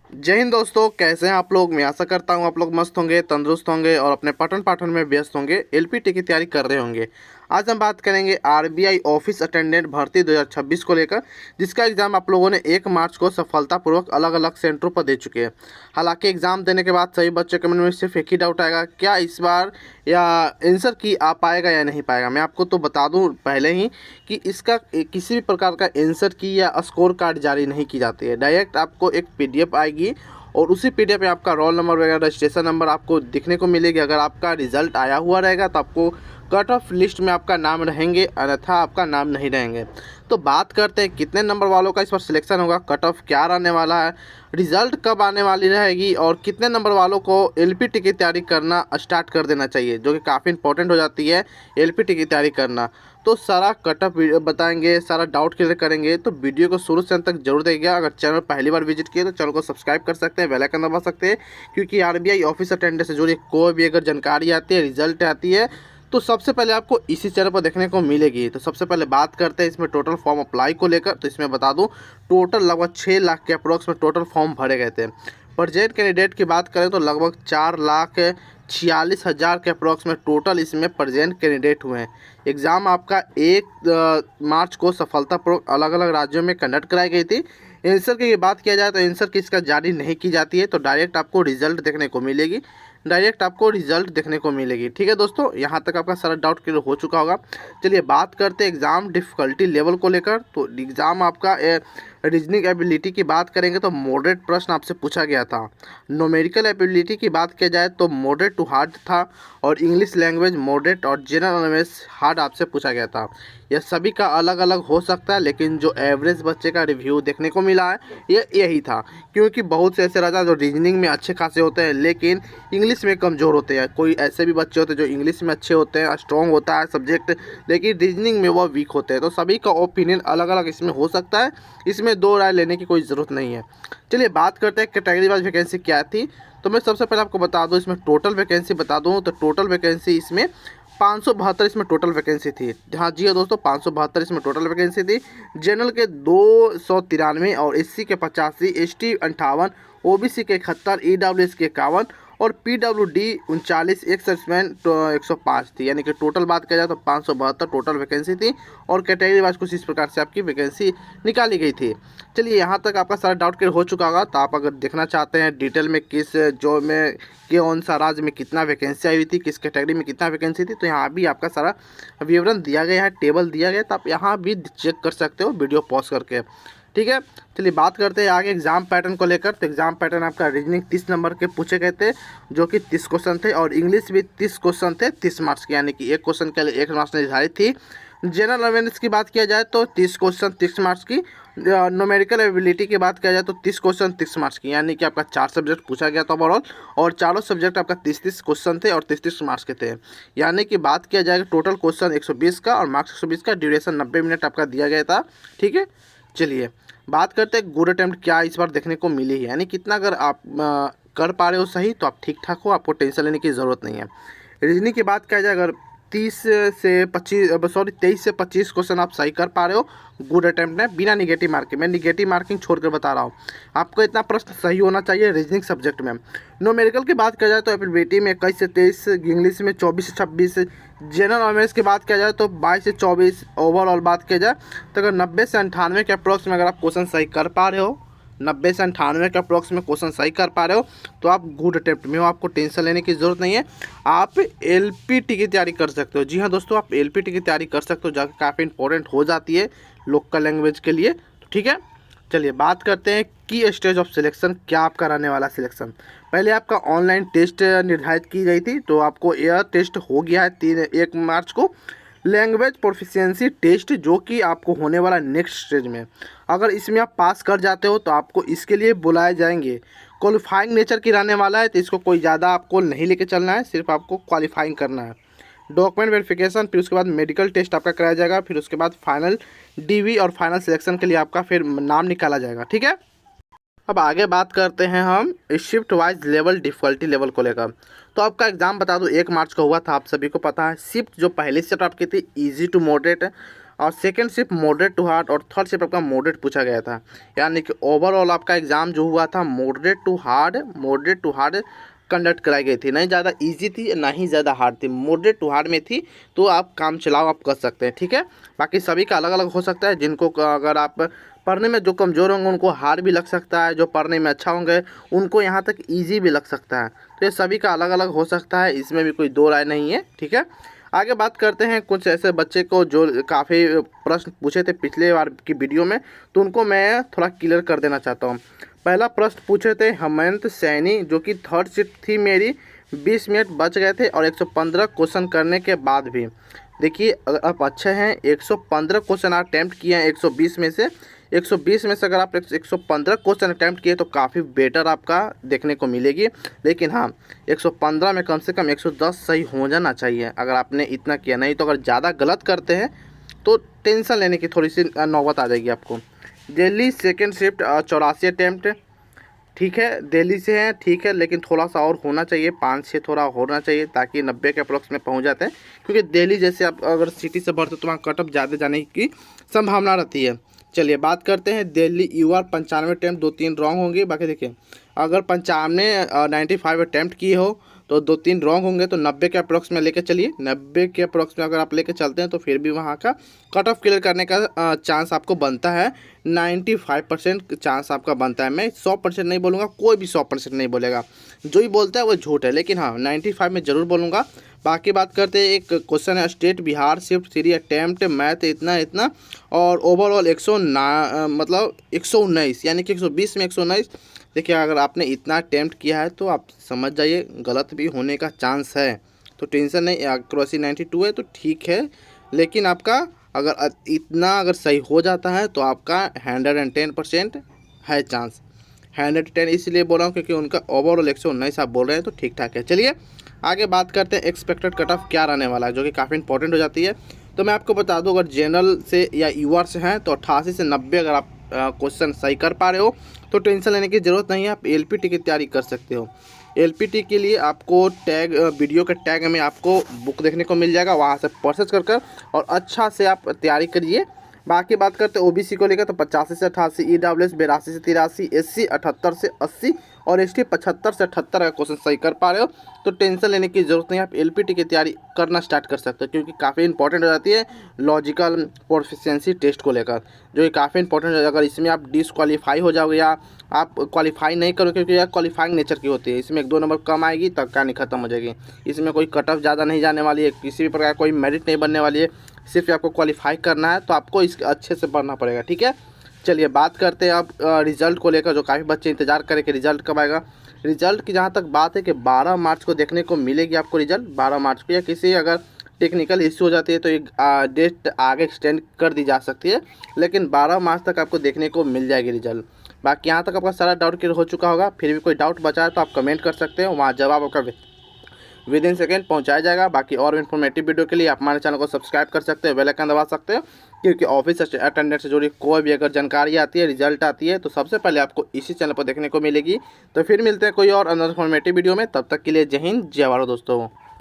जय हिंद दोस्तों, कैसे हैं आप लोग। मैं आशा करता हूं आप लोग मस्त होंगे, तंदुरुस्त होंगे और अपने पठन पाठन में व्यस्त होंगे, एलपीटी की तैयारी कर रहे होंगे। आज हम बात करेंगे आरबीआई ऑफिस अटेंडेंट भर्ती 2026 को लेकर, जिसका एग्ज़ाम आप लोगों ने 1 मार्च को सफलतापूर्वक अलग अलग सेंटरों पर दे चुके हैं। हालांकि एग्ज़ाम देने के बाद सभी बच्चों के मन में सिर्फ एक ही डाउट आएगा, क्या इस बार या आंसर की आ पाएगा या नहीं पाएगा। मैं आपको तो बता दूं पहले ही कि इसका किसी भी प्रकार का आंसर की या स्कोर कार्ड जारी नहीं की जाती है। डायरेक्ट आपको एक पीडीएफ आएगी और उसी पीडीएफ में आपका रोल नंबर वगैरह रजिस्ट्रेशन नंबर आपको दिखने को मिलेगी। अगर आपका रिजल्ट आया हुआ रहेगा तो आपको कट ऑफ लिस्ट में आपका नाम रहेंगे, अन्यथा आपका नाम नहीं रहेंगे। तो बात करते हैं कितने नंबर वालों का इस बार सिलेक्शन होगा, कट ऑफ क्या रहने वाला है, रिजल्ट कब आने वाली रहेगी और कितने नंबर वालों को एलपीटी की तैयारी करना स्टार्ट कर देना चाहिए, जो कि काफ़ी इंपॉर्टेंट हो जाती है एलपीटी की तैयारी करना। तो सारा कट ऑफ बताएंगे, सारा डाउट क्लियर करेंगे। तो वीडियो को शुरू से अंत तक जरूर देखिएगा। अगर चैनल पहली बार विजिट किए तो चैनल को सब्सक्राइब कर सकते हैं, बेल आइकन दबा सकते हैं, क्योंकि आरबीआई ऑफिस अटेंडेंस से जुड़ी कोई भी अगर जानकारी आती है, रिजल्ट आती है, तो सबसे पहले आपको इसी चैनल पर देखने को मिलेगी। तो सबसे पहले बात करते हैं इसमें टोटल फॉर्म अप्लाई को लेकर। तो इसमें बता दूं टोटल लगभग 6 लाख के अप्रोक्स में टोटल फॉर्म भरे गए थे। प्रेजेंट कैंडिडेट की बात करें तो लगभग 4,46,000 के अप्रोक्स में टोटल इसमें प्रेजेंट कैंडिडेट हुए हैं। एग्ज़ाम आपका 1 मार्च को सफलतापूर्वक अलग अलग राज्यों में कंडक्ट कराई गई थी। आंसर की बात किया जाए तो आंसर की इसका जारी नहीं की जाती है, तो डायरेक्ट आपको रिजल्ट देखने को मिलेगी। ठीक है दोस्तों, यहाँ तक आपका सारा डाउट क्लियर हो चुका होगा। चलिए बात करते हैं एग्ज़ाम डिफ़िकल्टी लेवल को लेकर। तो एग्ज़ाम आपका रीजनिंग एबिलिटी की बात करेंगे तो मॉडरेट प्रश्न आपसे पूछा गया था। न्यूमेरिकल एबिलिटी की बात किया जाए तो मॉडरेट टू हार्ड था, और इंग्लिश लैंग्वेज मॉडरेट और जनरल नॉलेज हार्ड आपसे पूछा गया था। यह सभी का अलग अलग हो सकता है, लेकिन जो एवरेज बच्चे का रिव्यू देखने को मिला है ये यही था। क्योंकि बहुत से ऐसे रहता है जो रीजनिंग में अच्छे खासे होते हैं लेकिन इंग्लिश में कमज़ोर होते हैं। कोई ऐसे भी बच्चे होते हैं जो इंग्लिश में अच्छे होते हैं, स्ट्रॉन्ग होता है सब्जेक्ट, लेकिन रीजनिंग में वो वीक होते हैं। तो सभी का ओपिनियन अलग अलग इसमें हो सकता है, इसमें दो राय लेने की कोई ज़रूरत नहीं है। चलिए बात करते हैं कैटेगरी वाइज वैकेंसी क्या थी। तो मैं सबसे पहले आपको बता दूं, इसमें टोटल वैकेंसी बता दूं तो टोटल वैकेंसी इसमें 572 इसमें टोटल वैकेंसी थी। हाँ जी हाँ दोस्तों, 572 इसमें टोटल वैकेंसी थी। जनरल के 293 और एससी के 85, एसटी 58, ओबीसी के 71, ईडब्ल्यूएस के 51 और पीडब्ल्यूडी 39, एक सर्विसमैन 105 थी। यानी कि टोटल बात किया जाए तो 572 टोटल वैकेंसी थी और कैटेगरी वाइज कुछ इस प्रकार से आपकी वैकेंसी निकाली गई थी। चलिए यहाँ तक आपका सारा डाउट क्लियर हो चुका होगा। तो आप अगर देखना चाहते हैं डिटेल में किस जो में कौन सा राज्य में कितना वैकेंसी आई हुई थी, किस कैटेगरी में कितना वैकेंसी थी, तो यहाँ भी आपका सारा विवरण दिया गया है, टेबल दिया गया है। तो आप यहाँ भी चेक कर सकते हो वीडियो पॉज करके। ठीक है, चलिए बात करते हैं आगे एग्जाम पैटर्न को लेकर। तो एग्जाम पैटर्न आपका रीजनिंग 30 नंबर के पूछे गए थे, जो कि 30 क्वेश्चन थे, और इंग्लिश भी 30 क्वेश्चन थे 30 मार्क्स के, यानी कि एक क्वेश्चन के लिए 1 मार्क्स निर्धारित थी। जनरल अवेयरनेस की बात किया जाए तो 30 क्वेश्चन 30 मार्क्स की। न्यूमेरिकल एबिलिटी की बात किया जाए तो 30 क्वेश्चन 30 मार्क्स की, यानी कि आपका 4 सब्जेक्ट पूछा गया था ओवरऑल, और चारों सब्जेक्ट आपका 30-30 क्वेश्चन थे और 30-30 मार्क्स के थे। यानी कि बात किया जाएगा टोटल क्वेश्चन 120 का और मार्क्स 120 का, ड्यूरेशन 90 मिनट आपका दिया गया था। ठीक है, चलिए बात करते हैं गुड अटेम्प्ट क्या इस बार देखने को मिली है, यानी कितना अगर आप कर पा रहे हो सही तो आप ठीक ठाक हो, आपको टेंशन लेने की ज़रूरत नहीं है। रीजनिंग की बात किया जाए अगर 23 से 25 क्वेश्चन आप सही कर पा रहे हो, गुड अटेम्प्ट है, बिना निगेटिव मार्किंग। मैं निगेटिव मार्किंग छोड़कर बता रहा हूँ, आपको इतना प्रश्न सही होना चाहिए रीजनिंग सब्जेक्ट में। न्यूमेरिकल की बात किया जाए तो एबिलिटी में 21 से 23, इंग्लिश में 24 से 26, जनरल अवेयरनेस की बात किया जाए तो 22 से 24, ओवरऑल बात किया जाए तो अगर 90 से 98 के अप्रोक्स में अगर आप क्वेश्चन सही कर पा रहे हो, 90 से 98 के अप्रोक्स में क्वेश्चन सही कर पा रहे हो, तो आप गुड अटेम्प्ट में हो, आपको टेंशन लेने की ज़रूरत नहीं है। आप एलपीटी की तैयारी कर सकते हो। जी हाँ दोस्तों, आप एलपीटी की तैयारी कर सकते हो, जो काफ़ी इंपॉर्टेंट हो जाती है लोकल लैंग्वेज के लिए। तो ठीक है, चलिए बात करते हैं की स्टेज ऑफ सिलेक्शन क्या आपका रहने वाला सिलेक्शन। पहले आपका ऑनलाइन टेस्ट निर्धारित की गई थी, तो आपको एयर टेस्ट हो गया है 1 मार्च को। लैंग्वेज प्रोफिशिएंसी टेस्ट जो कि आपको होने वाला नेक्स्ट स्टेज में, अगर इसमें आप पास कर जाते हो तो आपको इसके लिए बुलाए जाएंगे। क्वालिफाइंग नेचर की रहने वाला है, तो इसको कोई ज़्यादा आपको नहीं लेके चलना है, सिर्फ आपको क्वालिफाइंग करना है। डॉक्यूमेंट वेरिफिकेशन, फिर उसके बाद मेडिकल टेस्ट आपका कराया जाएगा, फिर उसके बाद फाइनल डीवी और फाइनल सिलेक्शन के लिए आपका फिर नाम निकाला जाएगा। ठीक है, अब आगे बात करते हैं हम shift wise level difficulty level को लेकर। तो आपका एग्ज़ाम बता दूं 1 मार्च को हुआ था, आप सभी को पता है। शिफ्ट जो पहली शिफ्ट आपकी थी इजी टू मॉडरेट, और second shift moderate to hard और थर्ड शिफ्ट आपका मॉडरेट पूछा गया था। यानी कि ओवरऑल आपका एग्ज़ाम जो हुआ था मॉडरेट टू हार्ड कंडक्ट कराई गई थी। नहीं ज़्यादा इजी थी ना ही ज़्यादा हार्ड थी, मॉडरेट टू हार्ड में थी। तो आप काम चलाओ आप कर सकते हैं, ठीक है। बाकी सभी का अलग अलग हो सकता है। जिनको अगर आप पढ़ने में जो कमज़ोर होंगे उनको हार्ड भी लग सकता है, जो पढ़ने में अच्छा होंगे उनको यहाँ तक ईजी भी लग सकता है। तो ये सभी का अलग अलग हो सकता है, इसमें भी कोई दो राय नहीं है, ठीक है। आगे बात करते हैं कुछ ऐसे बच्चे को जो काफ़ी प्रश्न पूछे थे पिछले बार की वीडियो में, तो उनको मैं थोड़ा क्लियर कर देना चाहता हूँ। पहला प्रश्न पूछे थे हेमंत सैनी, जो कि थर्ड शिफ्ट थी मेरी। 20 मिनट बच गए थे और 115 क्वेश्चन करने के बाद भी देखिए अगर आप अच्छे हैं 115 क्वेश्चन आप अटैम्प्ट किए हैं 120 में से। 120 में से अगर आप 115 क्वेश्चन अटैम्प्ट किए तो काफ़ी बेटर आपका देखने को मिलेगी। लेकिन हाँ 115 में कम से कम 110 सही हो जाना चाहिए अगर आपने इतना किया। नहीं तो अगर ज़्यादा गलत करते हैं तो टेंशन लेने की थोड़ी सी नौबत आ जाएगी आपको। दिल्ली सेकेंड शिफ्ट 84 अटैम्प्ट, ठीक है दिल्ली से हैं, ठीक है, लेकिन थोड़ा सा और होना चाहिए, 5-6 थोड़ा होना चाहिए ताकि 90 के अप्रोक्स में पहुंच जाते हैं। क्योंकि दिल्ली जैसे आप अगर सिटी से बढ़ते तो वहाँ कट ऑफ ज़्यादा जाने की संभावना रहती है। चलिए बात करते हैं दिल्ली यूआर 95 अटैम्प्ट, 2-3 रॉन्ग होंगे। बाकी देखिए अगर 95 अटैम्प्ट किए हो तो 2-3 रॉन्ग होंगे तो 90 के अप्रोक्स में लेके चलिए। 90 के अप्रोक्स में अगर आप लेके चलते हैं तो फिर भी वहाँ का कट ऑफ क्लियर करने का चांस आपको बनता है। 95% चांस आपका बनता है। मैं 100% नहीं बोलूँगा, कोई भी 100% नहीं बोलेगा, जो ही बोलता है वो झूठ है। लेकिन हाँ 95 में ज़रूर बोलूँगा। बाकी बात करते हैं, एक क्वेश्चन है state Bihar shift 3 attempt math इतना और ओवरऑल 119 यानी कि 120 में 119। देखिए अगर आपने इतना अटैम्प्ट किया है तो आप समझ जाइए गलत भी होने का चांस है। तो टेंशन नहीं, एक्यूरेसी 92 है तो ठीक है। लेकिन आपका अगर इतना अगर सही हो जाता है तो आपका 110% है चांस। 110 इसलिए बोल रहा हूँ क्योंकि उनका ओवरऑल 119 आप बोल रहे हैं तो ठीक ठाक है। चलिए आगे बात करते हैं एक्सपेक्टेड कट ऑफ क्या रहने वाला है, जो कि काफ़ी इंपॉर्टेंट हो जाती है। तो मैं आपको बता दूं अगर जनरल से या यूआर से हैं तो 88 से 90 अगर आप क्वेश्चन सही कर पा रहे हो तो टेंशन लेने की ज़रूरत नहीं है। आप एलपीटी की तैयारी कर सकते हो। एलपीटी के लिए आपको टैग वीडियो के टैग में आपको बुक देखने को मिल जाएगा, वहाँ से परचेज कर और अच्छा से आप तैयारी करिए। बाकी बात करते हैं ओबीसी को लेकर तो 85 से 88, ईडब्ल्यूएस 82 से 83, एससी 78 से 80 और एसटी 75 से 78 का क्वेश्चन सही कर पा रहे हो तो टेंशन लेने की जरूरत नहीं है। आप एलपीटी की तैयारी करना स्टार्ट कर सकते हो क्योंकि काफ़ी इंपॉर्टेंट हो जाती है लॉजिकल प्रोफिशिएंसी टेस्ट को लेकर, जो कि काफ़ी इंपॉर्टेंट है। अगर इसमें आप डिसक्वालीफाई हो जाओगे या आप क्वालिफाई नहीं करोगे क्योंकि यह क्वालिफाइंग नेचर की होती है, इसमें 1-2 नंबर कम आएगी तब कहानी खत्म हो जाएगी। इसमें कोई कट ऑफ ज़्यादा नहीं जाने वाली है, किसी भी प्रकार कोई मेरिट नहीं बनने वाली है, सिर्फ आपको क्वालिफाई करना है तो आपको इसके अच्छे से पढ़ना पड़ेगा, ठीक है। चलिए बात करते हैं अब रिजल्ट को लेकर, जो काफ़ी बच्चे इंतजार करें कि रिजल्ट कब आएगा। रिजल्ट की जहाँ तक बात है कि 12 मार्च को देखने को मिलेगी आपको रिजल्ट, 12 मार्च को, या किसी अगर टेक्निकल इश्यू हो जाती है तो एक डेट आगे एक्सटेंड कर दी जा सकती है, लेकिन 12 मार्च तक आपको देखने को मिल जाएगी रिजल्ट। बाकी यहाँ तक आपका सारा डाउट क्लियर हो चुका होगा। फिर भी कोई डाउट बचा है तो आप कमेंट कर सकते हो, वहाँ जवाब आपका विदिन सेकेंड पहुंचाया जाएगा। बाकी और इन्फॉर्मेटिव वीडियो के लिए आप हमारे चैनल को सब्सक्राइब कर सकते हो, बेल आइकन दबा सकते हो, क्योंकि ऑफिस अटेंडेंस से जुड़ी कोई भी अगर जानकारी आती है, रिजल्ट आती है तो सबसे पहले आपको इसी चैनल पर देखने को मिलेगी। तो फिर मिलते हैं कोई और अनदर इन्फॉर्मेटिव वीडियो में, तब तक के लिए जय हिंद जय भारत दोस्तों।